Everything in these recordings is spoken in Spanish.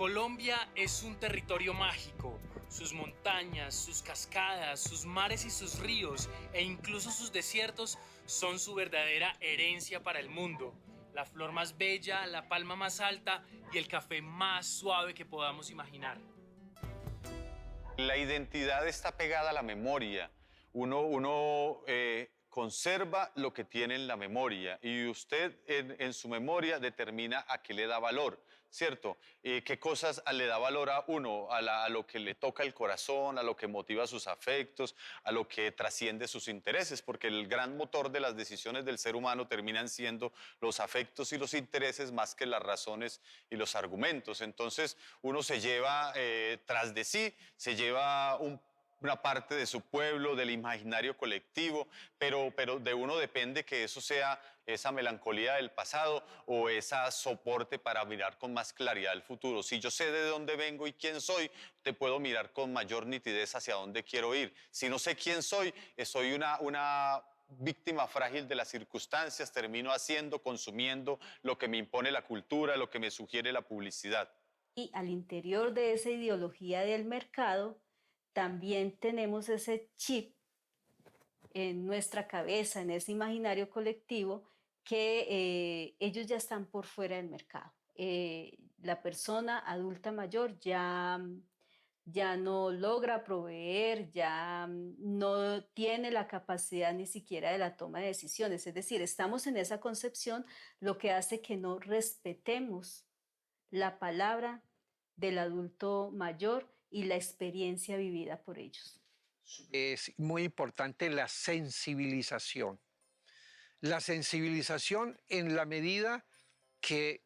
Colombia es un territorio mágico. Sus montañas, sus cascadas, sus mares y sus ríos e incluso sus desiertos son su verdadera herencia para el mundo. La flor más bella, la palma más alta y el café más suave que podamos imaginar. La identidad está pegada a la memoria. Uno conserva lo que tiene en la memoria y usted en su memoria determina a qué le da valor, ¿cierto? ¿Qué cosas le da valor a uno? A lo que le toca el corazón, a lo que motiva sus afectos, a lo que trasciende sus intereses, porque el gran motor de las decisiones del ser humano terminan siendo los afectos y los intereses más que las razones y los argumentos. Entonces uno se lleva tras de sí, se lleva una parte de su pueblo, del imaginario colectivo, pero de uno depende que eso sea esa melancolía del pasado o ese soporte para mirar con más claridad el futuro. Si yo sé de dónde vengo y quién soy, te puedo mirar con mayor nitidez hacia dónde quiero ir. Si no sé quién soy una víctima frágil de las circunstancias, termino haciendo, consumiendo lo que me impone la cultura, lo que me sugiere la publicidad. Y al interior de esa ideología del mercado, también tenemos ese chip en nuestra cabeza, en ese imaginario colectivo, que ellos ya están por fuera del mercado. La persona adulta mayor ya no logra proveer, ya no tiene la capacidad ni siquiera de la toma de decisiones. Es decir, estamos en esa concepción, lo que hace que no respetemos la palabra del adulto mayor y la experiencia vivida por ellos. Es muy importante la sensibilización. La sensibilización en la medida que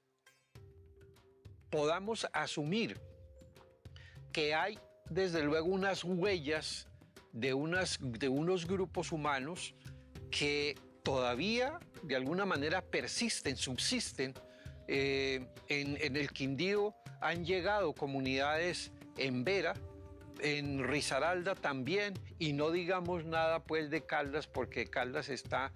podamos asumir que hay desde luego unas huellas de unos grupos humanos que todavía de alguna manera persisten, subsisten. En el Quindío han llegado comunidades en Vera, en Risaralda también, y no digamos nada pues de Caldas, porque Caldas está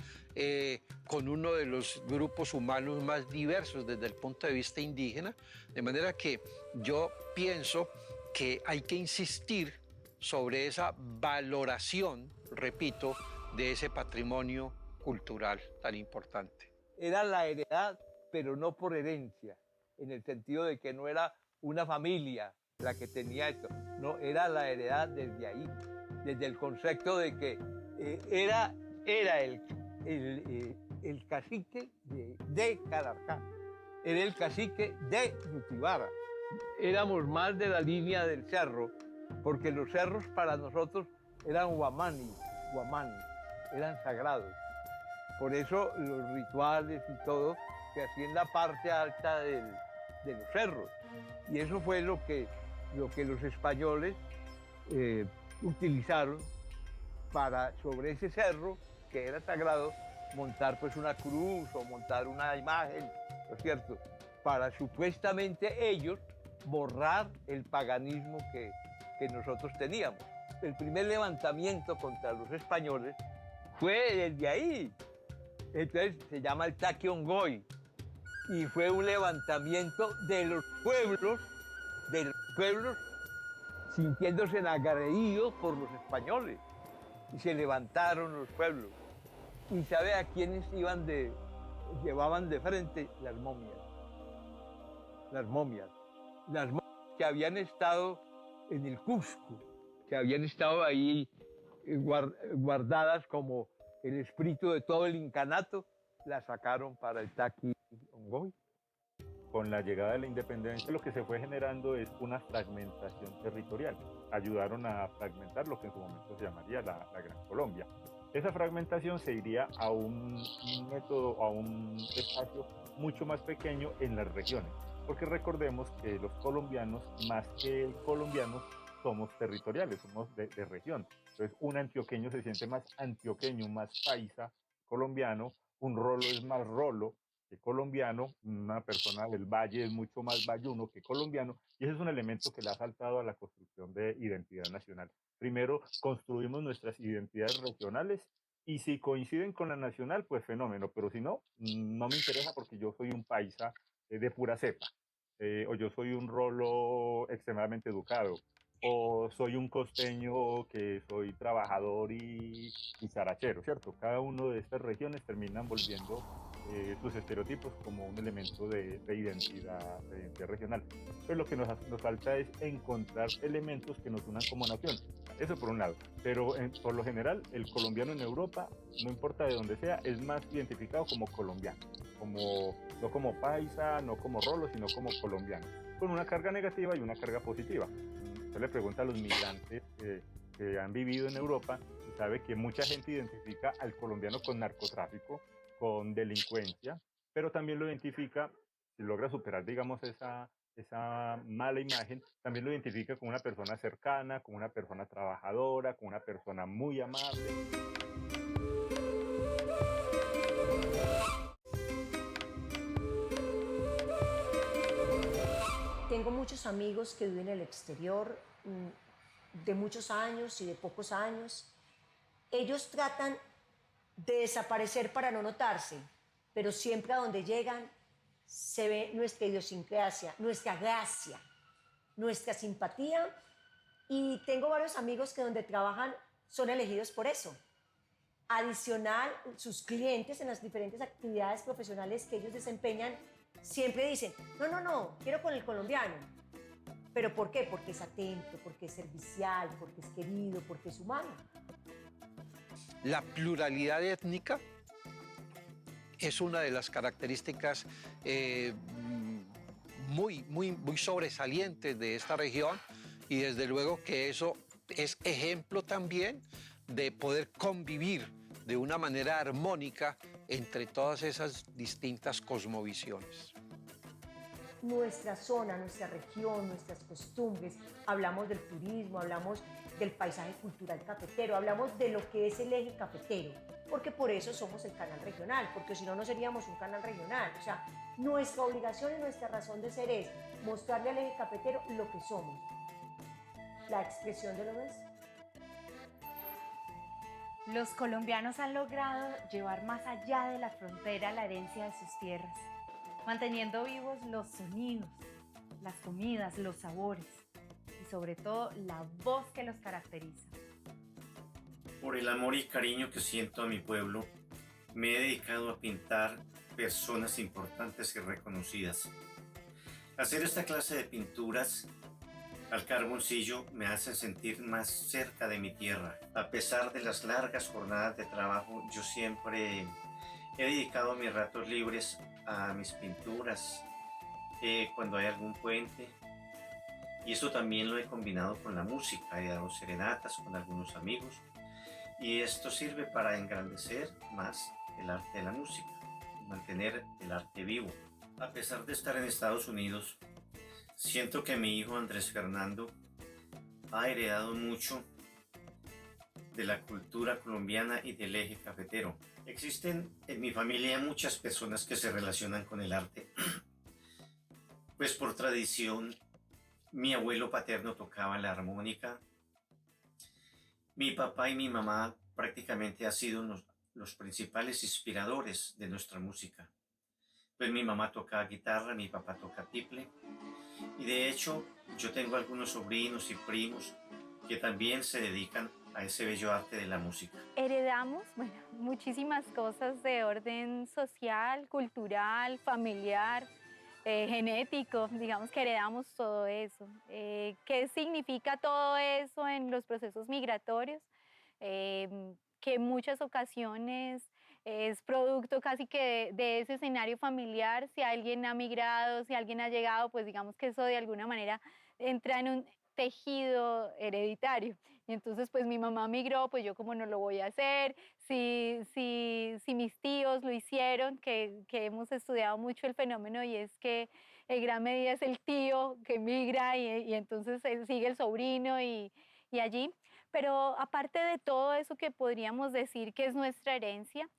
con uno de los grupos humanos más diversos desde el punto de vista indígena, de manera que yo pienso que hay que insistir sobre esa valoración, repito, de ese patrimonio cultural tan importante. Era la heredad, pero no por herencia, en el sentido de que no era una familia la que tenía esto, no, era la heredad desde ahí, desde el concepto de que era el cacique de Calarcá, era el cacique de Yutibara. Éramos más de la línea del cerro, porque los cerros para nosotros eran huamani, eran sagrados. Por eso los rituales y todo se hacían en la parte alta de los cerros. Y eso fue lo que los españoles utilizaron para, sobre ese cerro, que era sagrado, montar pues una cruz o montar una imagen, ¿no es cierto? Para supuestamente ellos borrar el paganismo que nosotros teníamos. El primer levantamiento contra los españoles fue desde ahí. Entonces se llama el Taquiongoy y fue un levantamiento de los pueblos sintiéndose agredidos por los españoles, y se levantaron los pueblos. ¿Y sabe a quiénes llevaban de frente? Las momias que habían estado en el Cusco, que habían estado ahí guardadas como el espíritu de todo el incanato, las sacaron para el Taquiongoy. Con la llegada de la independencia, lo que se fue generando es una fragmentación territorial. Ayudaron a fragmentar lo que en su momento se llamaría la Gran Colombia. Esa fragmentación se iría a un método, a un espacio mucho más pequeño en las regiones, porque recordemos que los colombianos, más que colombianos, somos territoriales, somos de región. Entonces, un antioqueño se siente más antioqueño, más paisa colombiano, un rolo es más rolo que colombiano, una persona del valle es mucho más bayuno que colombiano, y ese es un elemento que le ha faltado a la construcción de identidad nacional. Primero, construimos nuestras identidades regionales, y si coinciden con la nacional, pues fenómeno, pero si no, no me interesa porque yo soy un paisa de pura cepa. o yo soy un rolo extremadamente educado, o soy un costeño que soy trabajador y charachero, ¿cierto? Cada uno de estas regiones terminan volviendo sus estereotipos como un elemento de identidad regional. Pero lo que nos falta es encontrar elementos que nos unan como nación. Eso por un lado. Pero por lo general, el colombiano en Europa, no importa de dónde sea, es más identificado como colombiano. No como paisa, no como rolo, sino como colombiano. Con una carga negativa y una carga positiva. Usted le pregunta a los migrantes que han vivido en Europa y sabe que mucha gente identifica al colombiano con narcotráfico, con delincuencia, pero también lo identifica, si logra superar, digamos, esa mala imagen, también lo identifica como una persona cercana, como una persona trabajadora, como una persona muy amable. Tengo muchos amigos que viven en el exterior, de muchos años y de pocos años. Ellos tratan de desaparecer para no notarse, pero siempre a donde llegan se ve nuestra idiosincrasia, nuestra gracia, nuestra simpatía, y tengo varios amigos que donde trabajan son elegidos por eso. Adicional, sus clientes en las diferentes actividades profesionales que ellos desempeñan siempre dicen, no, quiero con el colombiano. ¿Pero por qué? Porque es atento, porque es servicial, porque es querido, porque es humano. La pluralidad étnica es una de las características muy sobresalientes de esta región, y desde luego que eso es ejemplo también de poder convivir de una manera armónica entre todas esas distintas cosmovisiones. Nuestra zona, nuestra región, nuestras costumbres, hablamos del turismo, hablamos del paisaje cultural cafetero, hablamos de lo que es el eje cafetero, porque por eso somos el canal regional, porque si no, no seríamos un canal regional. O sea, nuestra obligación y nuestra razón de ser es mostrarle al eje cafetero lo que somos, la expresión de lo nuestro. Los colombianos han logrado llevar más allá de la frontera la herencia de sus tierras, manteniendo vivos los sonidos, las comidas, los sabores y sobre todo la voz que los caracteriza. Por el amor y cariño que siento a mi pueblo, me he dedicado a pintar personas importantes y reconocidas. Hacer esta clase de pinturas al carboncillo me hace sentir más cerca de mi tierra. A pesar de las largas jornadas de trabajo, yo siempre he dedicado mis ratos libres a mis pinturas, cuando hay algún puente. Y esto también lo he combinado con la música. He dado serenatas con algunos amigos. Y esto sirve para engrandecer más el arte de la música, mantener el arte vivo. A pesar de estar en Estados Unidos, siento que mi hijo Andrés Fernando ha heredado mucho de la cultura colombiana y del eje cafetero. Existen en mi familia muchas personas que se relacionan con el arte, pues por tradición mi abuelo paterno tocaba la armónica, mi papá y mi mamá prácticamente han sido los principales inspiradores de nuestra música. Pues mi mamá toca guitarra, mi papá toca tiple, y de hecho yo tengo algunos sobrinos y primos que también se dedican a ese bello arte de la música. Heredamos, muchísimas cosas de orden social, cultural, familiar, genético, digamos que heredamos todo eso. ¿Qué significa todo eso en los procesos migratorios? Que en muchas ocasiones es producto casi que de ese escenario familiar. Si alguien ha migrado, si alguien ha llegado, pues digamos que eso de alguna manera entra en un tejido hereditario. Y entonces pues mi mamá migró, pues yo como no lo voy a hacer. Si mis tíos lo hicieron, que hemos estudiado mucho el fenómeno, y es que en gran medida es el tío que migra y entonces sigue el sobrino y allí. Pero aparte de todo eso que podríamos decir que es nuestra herencia,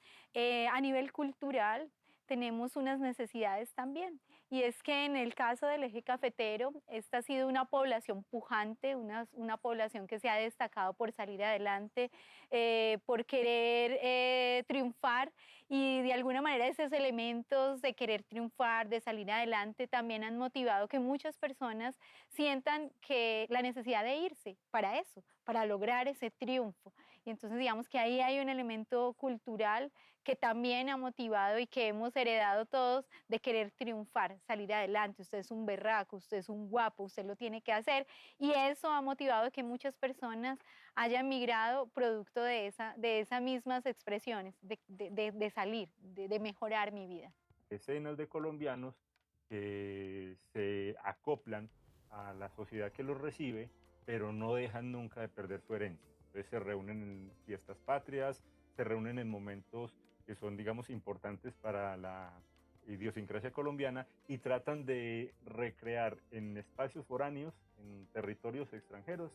a nivel cultural tenemos unas necesidades también. y es que en el caso del eje cafetero, esta ha sido una población pujante, una población que se ha destacado por salir adelante, por querer triunfar, y de alguna manera esos elementos de querer triunfar, de salir adelante, también han motivado que muchas personas sientan que la necesidad de irse para eso, para lograr ese triunfo. Y entonces digamos que ahí hay un elemento cultural que también ha motivado y que hemos heredado todos de querer triunfar, salir adelante. Usted es un berraco, usted es un guapo, usted lo tiene que hacer. Y eso ha motivado que muchas personas hayan migrado producto de esas mismas expresiones, de salir, de mejorar mi vida. Decenas de colombianos que se acoplan a la sociedad que los recibe, pero no dejan nunca de perder su herencia. Entonces se reúnen en fiestas patrias, se reúnen en momentos que son, digamos, importantes para la idiosincrasia colombiana y tratan de recrear en espacios foráneos, en territorios extranjeros,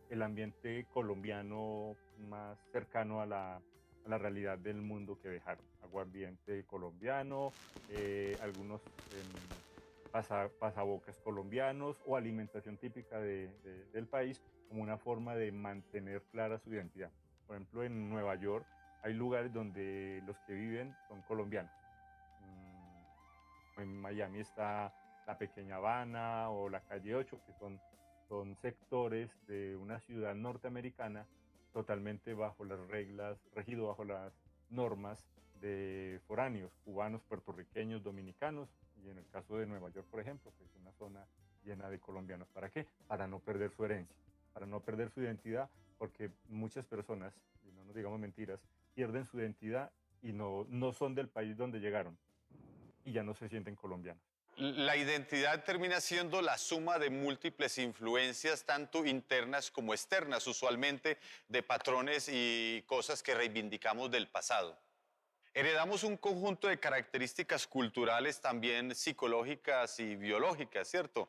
el ambiente colombiano más cercano a la realidad del mundo que dejaron. Aguardiente colombiano, algunos pasabocas colombianos o alimentación típica del país como una forma de mantener clara su identidad. Por ejemplo, en Nueva York hay lugares donde los que viven son colombianos. En Miami está la Pequeña Habana o la Calle 8, que son sectores de una ciudad norteamericana totalmente bajo las reglas, regido bajo las normas de foráneos, cubanos, puertorriqueños, dominicanos, y en el caso de Nueva York, por ejemplo, que es una zona llena de colombianos. ¿Para qué? Para no perder su herencia, para no perder su identidad, porque muchas personas, y no nos digamos mentiras, pierden su identidad y no son del país donde llegaron y ya no se sienten colombianos. La identidad termina siendo la suma de múltiples influencias, tanto internas como externas, usualmente de patrones y cosas que reivindicamos del pasado. Heredamos un conjunto de características culturales, también psicológicas y biológicas, ¿cierto?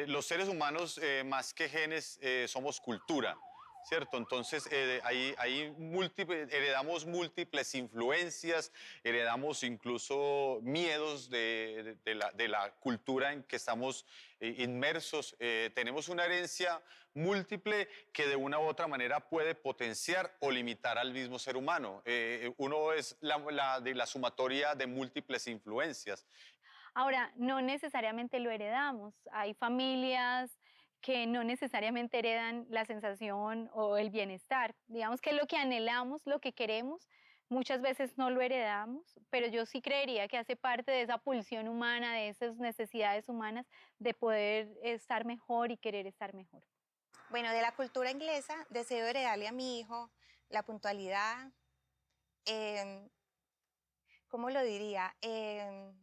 Los seres humanos, más que genes, somos cultura, ¿cierto? Entonces, heredamos múltiples influencias, heredamos incluso miedos de la cultura en que estamos inmersos. Tenemos una herencia múltiple que de una u otra manera puede potenciar o limitar al mismo ser humano. Uno es la sumatoria de múltiples influencias. Ahora, no necesariamente lo heredamos. Hay familias que no necesariamente heredan la sensación o el bienestar. Digamos que lo que anhelamos, lo que queremos, muchas veces no lo heredamos, pero yo sí creería que hace parte de esa pulsión humana, de esas necesidades humanas de poder estar mejor y querer estar mejor. Bueno, de la cultura inglesa deseo heredarle a mi hijo la puntualidad, ¿cómo lo diría?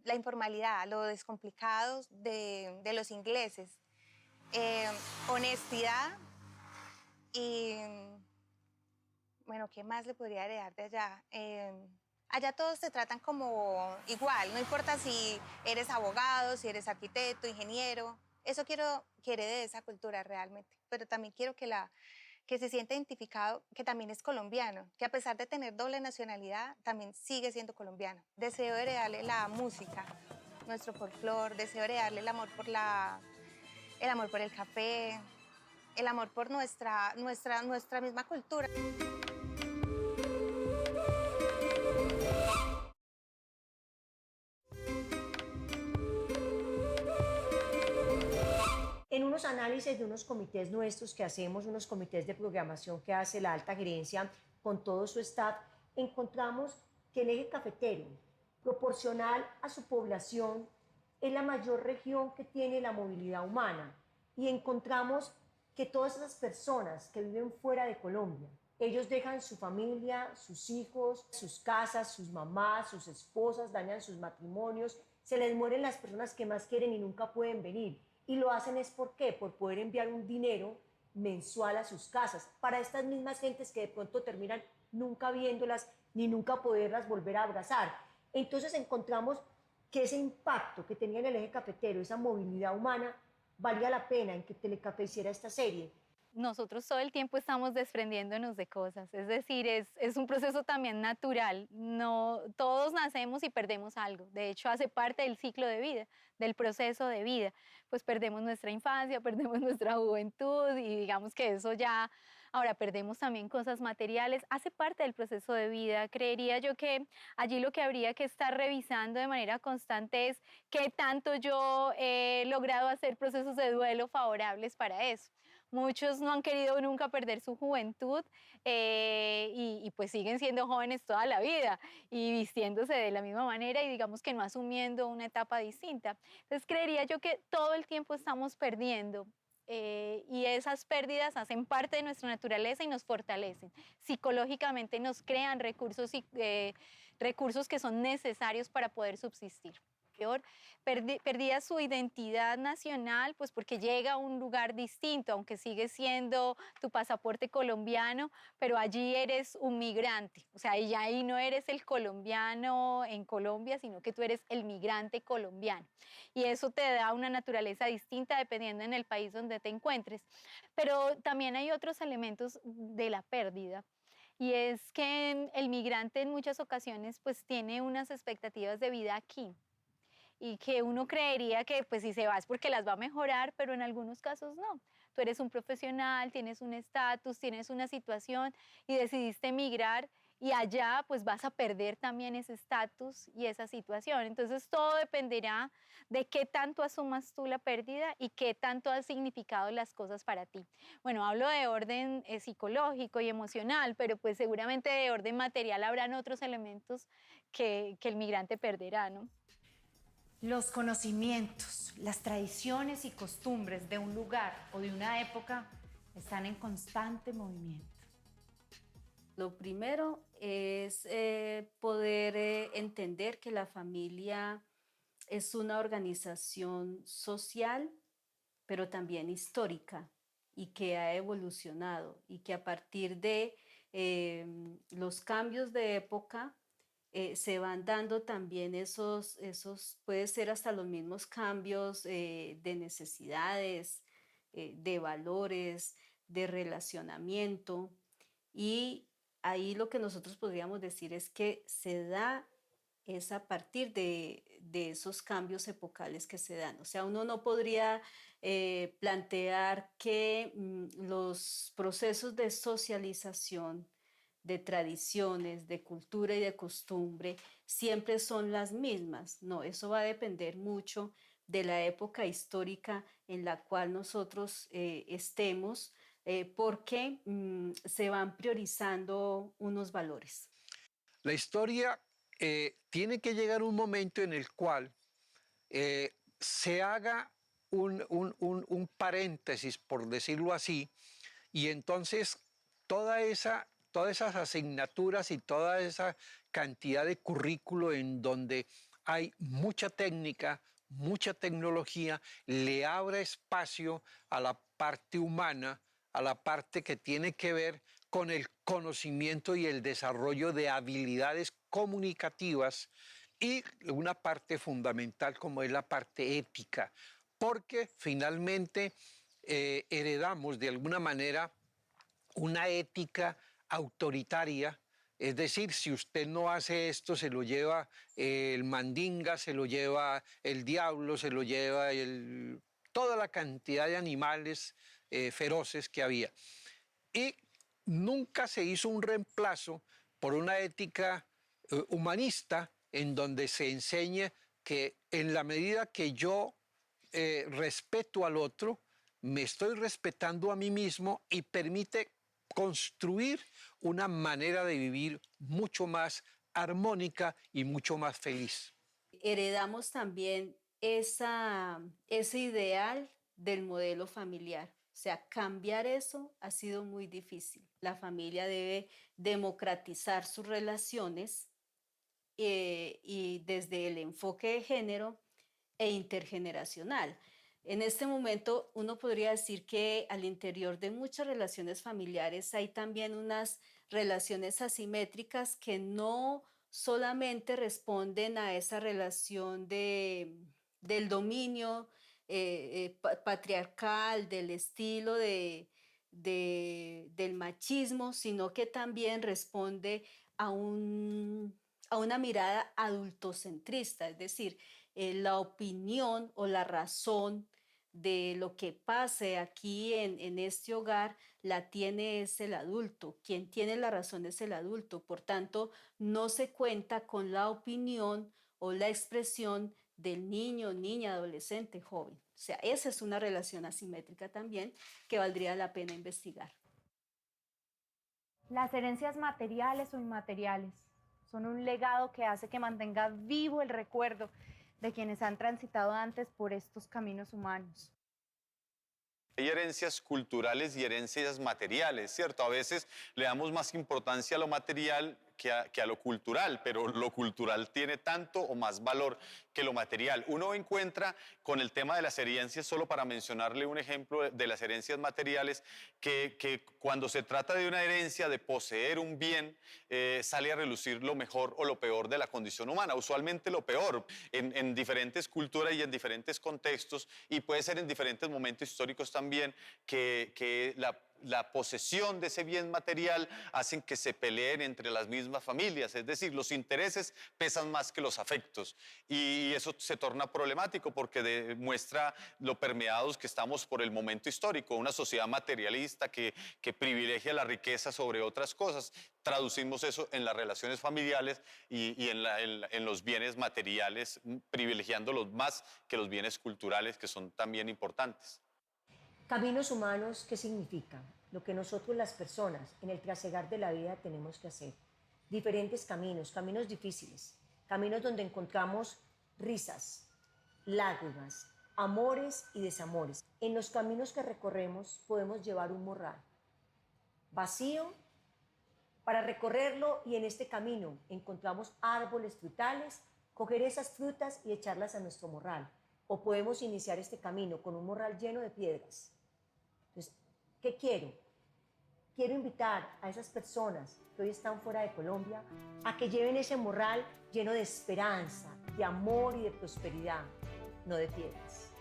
La informalidad, lo descomplicados de los ingleses. Honestidad y, bueno, ¿qué más le podría heredar de allá? Allá todos te tratan como igual, no importa si eres abogado, si eres arquitecto, ingeniero. Eso quiero que herede de esa cultura realmente, pero también quiero que se sienta identificado que también es colombiano, que a pesar de tener doble nacionalidad, también sigue siendo colombiano. Deseo heredarle la música, nuestro folclore, deseo heredarle el amor por el café, el amor por nuestra misma cultura. En unos análisis de unos comités nuestros que hacemos, unos comités de programación que hace la alta gerencia con todo su staff, encontramos que el eje cafetero, proporcional a su población, es la mayor región que tiene la movilidad humana, y encontramos que todas esas personas que viven fuera de Colombia, ellos dejan su familia, sus hijos, sus casas, sus mamás, sus esposas, dañan sus matrimonios, se les mueren las personas que más quieren y nunca pueden venir. Y lo hacen es ¿por qué? Por poder enviar un dinero mensual a sus casas para estas mismas gentes que de pronto terminan nunca viéndolas ni nunca poderlas volver a abrazar. Entonces encontramos que ese impacto que tenía en el eje cafetero, esa movilidad humana, valía la pena en que Telecafé hiciera esta serie. nosotros todo el tiempo estamos desprendiéndonos de cosas, es decir, es un proceso también natural, no, todos nacemos y perdemos algo, de hecho hace parte del ciclo de vida, del proceso de vida, pues perdemos nuestra infancia, perdemos nuestra juventud y digamos que eso ya, ahora perdemos también cosas materiales, hace parte del proceso de vida, creería yo que allí lo que habría que estar revisando de manera constante es qué tanto yo he logrado hacer procesos de duelo favorables para eso. Muchos no han querido nunca perder su juventud y pues siguen siendo jóvenes toda la vida y vistiéndose de la misma manera y digamos que no asumiendo una etapa distinta. Entonces creería yo que todo el tiempo estamos perdiendo y esas pérdidas hacen parte de nuestra naturaleza y nos fortalecen. Psicológicamente nos crean recursos, recursos que son necesarios para poder subsistir. Perdía su identidad nacional, pues porque llega a un lugar distinto, aunque sigue siendo tu pasaporte colombiano, pero allí eres un migrante, o sea, ya ahí no eres el colombiano en Colombia, sino que tú eres el migrante colombiano. Y eso te da una naturaleza distinta dependiendo en el país donde te encuentres. Pero también hay otros elementos de la pérdida. Y es que el migrante en muchas ocasiones pues tiene unas expectativas de vida aquí y que uno creería que pues si se va es porque las va a mejorar, pero en algunos casos no. Tú eres un profesional, tienes un estatus, tienes una situación y decidiste emigrar y allá pues vas a perder también ese estatus y esa situación. Entonces todo dependerá de qué tanto asumas tú la pérdida y qué tanto han significado las cosas para ti. Bueno, hablo de orden psicológico y emocional, pero pues seguramente de orden material habrán otros elementos que el migrante perderá, ¿no? Los conocimientos, las tradiciones y costumbres de un lugar o de una época están en constante movimiento. Lo primero es poder entender que la familia es una organización social, pero también histórica y que ha evolucionado y que a partir de los cambios de época se van dando también esos, puede ser hasta los mismos cambios de necesidades, de valores, de relacionamiento. Y ahí lo que nosotros podríamos decir es que se da es a partir de esos cambios epocales que se dan. O sea, uno no podría plantear que los procesos de socialización, de tradiciones, de cultura y de costumbre siempre son las mismas. No, eso va a depender mucho de la época histórica en la cual nosotros estemos, porque se van priorizando unos valores. La historia tiene que llegar un momento en el cual se haga un paréntesis, por decirlo así, y entonces todas esas asignaturas y toda esa cantidad de currículo en donde hay mucha técnica, mucha tecnología, le abre espacio a la parte humana, a la parte que tiene que ver con el conocimiento y el desarrollo de habilidades comunicativas y una parte fundamental como es la parte ética, porque finalmente heredamos de alguna manera una ética autoritaria, es decir, si usted no hace esto, se lo lleva el mandinga, se lo lleva el diablo, se lo lleva toda la cantidad de animales feroces que había. Y nunca se hizo un reemplazo por una ética humanista en donde se enseñe que en la medida que yo respeto al otro, me estoy respetando a mí mismo y permite construir una manera de vivir mucho más armónica y mucho más feliz. Heredamos también ese ideal del modelo familiar. O sea, cambiar eso ha sido muy difícil. La familia debe democratizar sus relaciones y desde el enfoque de género e intergeneracional. En este momento uno podría decir que al interior de muchas relaciones familiares hay también unas relaciones asimétricas que no solamente responden a esa relación del dominio patriarcal, del estilo de del machismo, sino que también responde a una mirada adultocentrista, es decir, la opinión o la razón de lo que pase aquí en este hogar la tiene es el adulto. Quien tiene la razón es el adulto. Por tanto, no se cuenta con la opinión o la expresión del niño, niña, adolescente, joven. O sea, esa es una relación asimétrica también que valdría la pena investigar. Las herencias materiales o inmateriales son un legado que hace que mantenga vivo el recuerdo de quienes han transitado antes por estos caminos humanos. Hay herencias culturales y herencias materiales, ¿cierto? A veces le damos más importancia a lo material que a lo cultural, pero lo cultural tiene tanto o más valor que lo material. Uno encuentra con el tema de las herencias, solo para mencionarle un ejemplo de las herencias materiales, que cuando se trata de una herencia, de poseer un bien, sale a relucir lo mejor o lo peor de la condición humana, usualmente lo peor, en diferentes culturas y en diferentes contextos, y puede ser en diferentes momentos históricos también, que la posesión de ese bien material hacen que se peleen entre las mismas familias, es decir, los intereses pesan más que los afectos y eso se torna problemático porque demuestra lo permeados que estamos por el momento histórico, una sociedad materialista que privilegia la riqueza sobre otras cosas. Traducimos eso en las relaciones familiares y en los bienes materiales, privilegiándolos más que los bienes culturales que son también importantes. Caminos humanos, ¿qué significa? Lo que nosotros las personas en el trasegar de la vida tenemos que hacer. Diferentes caminos, caminos difíciles, caminos donde encontramos risas, lágrimas, amores y desamores. En los caminos que recorremos podemos llevar un morral vacío para recorrerlo y en este camino encontramos árboles frutales, coger esas frutas y echarlas a nuestro morral. O podemos iniciar este camino con un morral lleno de piedras. Entonces, ¿qué quiero? Quiero invitar a esas personas que hoy están fuera de Colombia a que lleven ese morral lleno de esperanza, de amor y de prosperidad, no de piedras.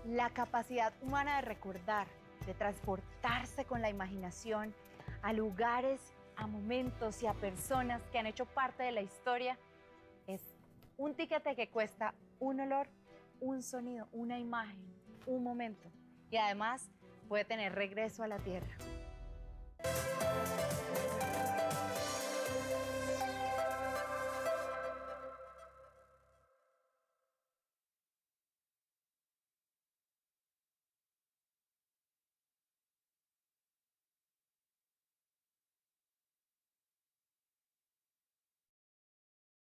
La capacidad humana de recordar, de transportarse con la imaginación a lugares, a momentos y a personas que han hecho parte de la historia, es un tiquete que cuesta un olor, un sonido, una imagen, un momento. Y además puede tener regreso a la tierra.